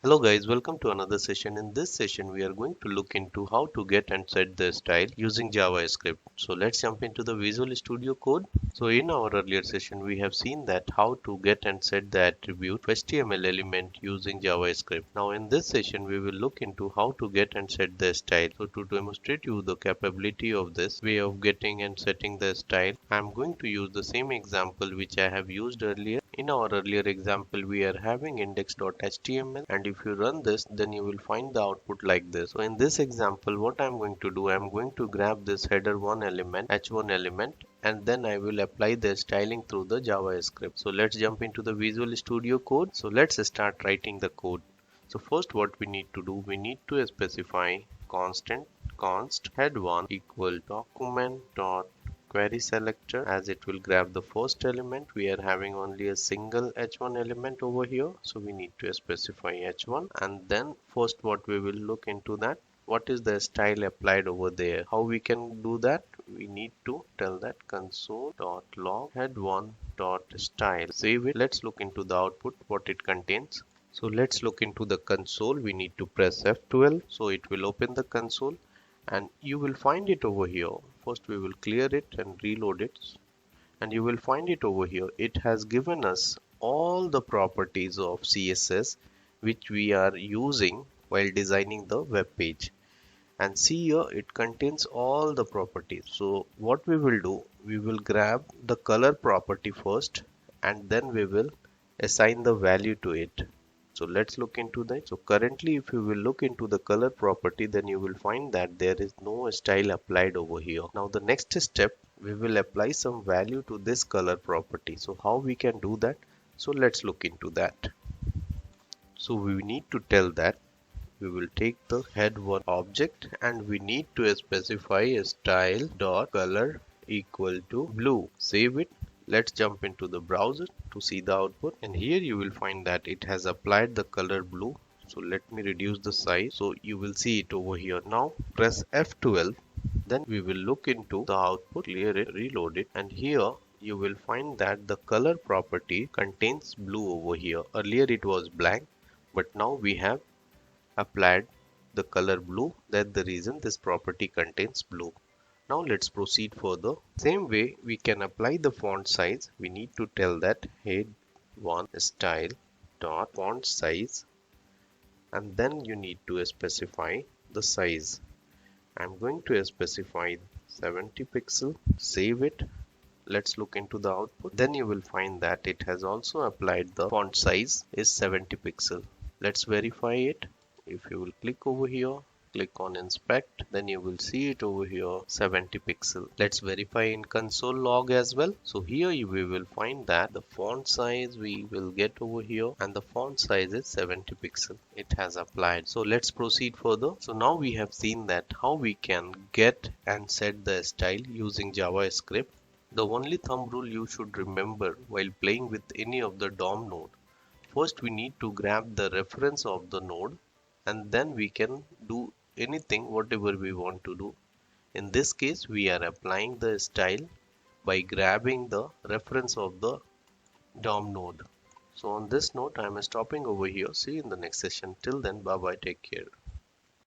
Hello guys, welcome to another session. In this session, we are going to look into how to get and set the style using JavaScript. So let's jump into the Visual Studio Code. So in our earlier session, we have seen that how to get and set the attribute HTML element using JavaScript. Now in this session, we will look into how to get and set the style. So to demonstrate you the capability of this way of getting and setting the style, I am going to use the same example which I have used earlier. In our earlier example, we are having index.html, and if you run this, then you will find the output like this. So in this example, what I'm going to do, I'm going to grab this header1 element, h1 element, and then I will apply the styling through the JavaScript. So let's jump into the Visual Studio Code. So let's start writing the code. So first what we need to do, we need to specify const head1 equal document dot query selector, as it will grab the first element. We are having only a single h1 element over here, so we need to specify h1, and then first what we will look into that, what is the style applied over there. How we can do that? We need to tell that console.log head1.style. Save it. Let's look into the output, what it contains. So let's look into the console. We need to press F12, so it will open the console, and you will find it over here. First we will clear it and reload it, and you will find it over here. It has given us all the properties of CSS which we are using while designing the web page. And see here, it contains all the properties. So what we will do, we will grab the color property first, and then we will assign the value to it. So let's look into that. So currently, if you will look into the color property, then you will find that there is no style applied over here. Now the next step, we will apply some value to this color property. So how we can do that? So let's look into that. So we need to tell that we will take the head1 object, and we need to specify a style dot color equal to blue. Save it. Let's jump into the browser to see the output, and here you will find that it has applied the color blue. So let me reduce the size so you will see it over here. Now press F12, then we will look into the output, clear it, reload it, and here you will find that the color property contains blue over here. Earlier it was blank, but now we have applied the color blue. That's the reason this property contains blue. Now let's proceed further. Same way we can apply the font size. We need to tell that head1 style dot font size, and then you need to specify the size. I'm going to specify 70 pixel. Save it. Let's look into the output. Then you will find that it has also applied the font size is 70 pixel. Let's verify it. If you will click over here, click on inspect, then you will see it over here 70 pixel. Let's verify in console log as well. So here we will find that the font size we will get over here, and the font size is 70 pixel. It has applied. So let's proceed further. So now we have seen that how we can get and set the style using JavaScript. The only thumb rule you should remember while playing with any of the DOM node, first we need to grab the reference of the node, and then we can do anything whatever we want to do. In this case, we are applying the style by grabbing the reference of the DOM node. So on this note, I am stopping over here. See you in the next session. Till then, bye bye, take care.